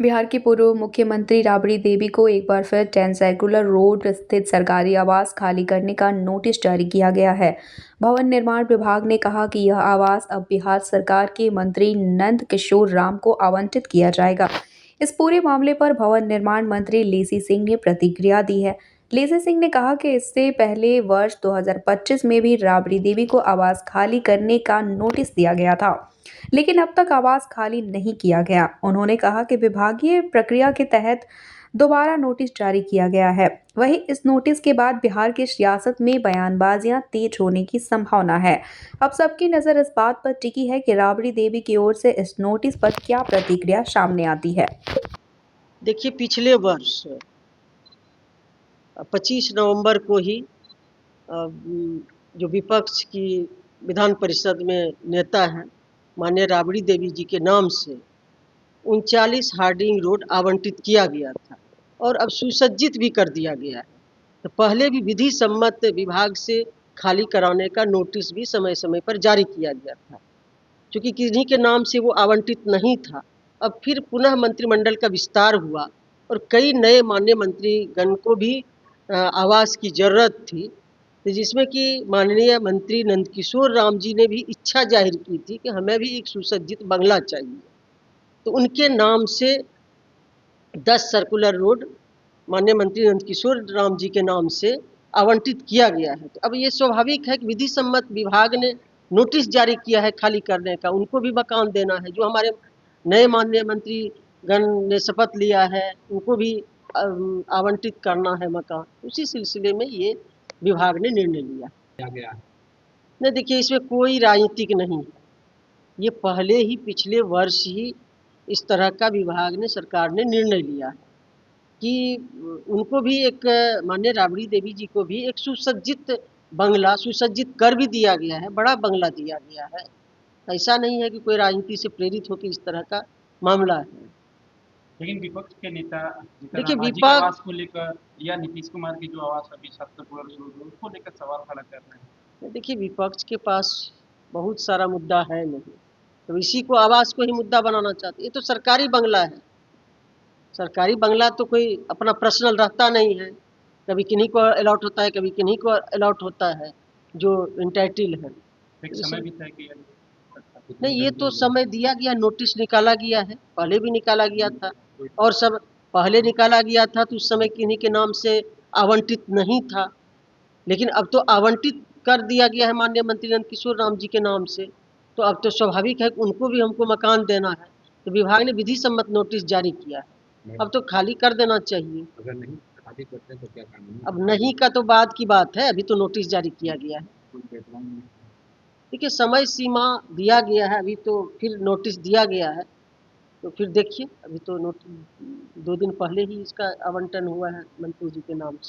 बिहार की पूर्व मुख्यमंत्री राबड़ी देवी को एक बार फिर 10 सर्कुलर रोड स्थित सरकारी आवास खाली करने का नोटिस जारी किया गया है। भवन निर्माण विभाग ने कहा कि यह आवास अब बिहार सरकार के मंत्री नंद किशोर राम को आवंटित किया जाएगा। इस पूरे मामले पर भवन निर्माण मंत्री लेसी सिंह ने प्रतिक्रिया दी है। लेसी सिंह ने कहा कि इससे पहले वर्ष 2025 में भी राबड़ी देवी को आवास खाली करने का नोटिस दिया गया था, लेकिन अब तक आवास खाली नहीं किया गया। उन्होंने कहा कि विभागीय प्रक्रिया के तहत दोबारा नोटिस जारी किया गया है। वहीं इस नोटिस के बाद बिहार की सियासत में बयानबाजियां तेज होने की संभावना है। अब सबकी नजर इस बात पर टिकी है कि राबड़ी देवी की ओर से इस नोटिस पर क्या प्रतिक्रिया सामने आती है। देखिए, पिछले वर्ष 25 नवंबर को ही जो विपक्ष की विधान परिषद में नेता हैं माननीय राबड़ी देवी जी के नाम से 39 हार्डिंग रोड आवंटित किया गया था और अब सुसज्जित भी कर दिया गया है। तो पहले भी विधि सम्मत विभाग से खाली कराने का नोटिस भी समय समय पर जारी किया गया था, क्योंकि किन्हीं के नाम से वो आवंटित नहीं था। अब फिर पुनः मंत्रिमंडल का विस्तार हुआ और कई नए माननीय मंत्रीगण को भी आवास की ज़रूरत थी, तो जिसमें कि माननीय मंत्री नंदकिशोर राम जी ने भी इच्छा जाहिर की थी कि हमें भी एक सुसज्जित बंगला चाहिए। तो उनके नाम से 10 सर्कुलर रोड माननीय मंत्री नंदकिशोर राम जी के नाम से आवंटित किया गया है। तो अब ये स्वाभाविक है कि विधि सम्मत विभाग ने नोटिस जारी किया है खाली करने का, उनको भी मकान देना है। जो हमारे नए माननीय मंत्री गण ने शपथ लिया है, उनको भी आवंटित करना है मकान। उसी सिलसिले में ये विभाग ने निर्णय लिया गया है। नहीं, देखिए, इसमें कोई राजनीतिक नहीं है। ये पहले ही पिछले वर्ष ही इस तरह का विभाग ने सरकार ने निर्णय लिया है कि उनको भी एक माननीय राबड़ी देवी जी को भी एक सुसज्जित बंगला सुसज्जित कर भी दिया गया है, बड़ा बंगला दिया गया है। ऐसा नहीं है कि कोई राजनीति से प्रेरित होकर इस तरह का मामला है। लेकिन विपक्ष के नेता देखिए, जीतन जी आवास को लेकर या नीतीश कुमार की जो आवास अभी 7 करोड़ उसको लेकर सवाल खड़ा कर रहे हैं। देखिए, विपक्ष के पास बहुत सारा मुद्दा है नहीं, तो इसी को आवास को ही मुद्दा बनाना चाहते। ये तो सरकारी बंगला है। सरकारी बंगला तो कोई अपना पर्सनल रहता नहीं है, कभी किन्हीं को अलॉट होता है, कभी किन्हीं को अलॉट होता है जो इंटाइटल है। एक समय भी तय किया नहीं, ये तो समय दिया गया, नोटिस निकाला गया है, पहले भी निकाला गया था और सब पहले निकाला गया था तो उस समय किन्हीं के नाम से आवंटित नहीं था, लेकिन अब तो आवंटित कर दिया गया है माननीय मंत्री नंदकिशोर राम जी के नाम से। तो अब तो स्वाभाविक है कि उनको भी हमको मकान देना है, तो विभाग ने विधि सम्मत नोटिस जारी किया है। अब तो खाली कर देना चाहिए। अगर नहीं खाली करते तो क्या कानूनी अब नहीं का तो बाद की बात है, अभी तो नोटिस जारी किया गया है। देखिए, समय सीमा दिया गया है, अभी तो फिर नोटिस दिया गया है, तो फिर देखिए, अभी तो 2 दिन पहले ही इसका आवंटन हुआ है मंत्री जी के नाम से।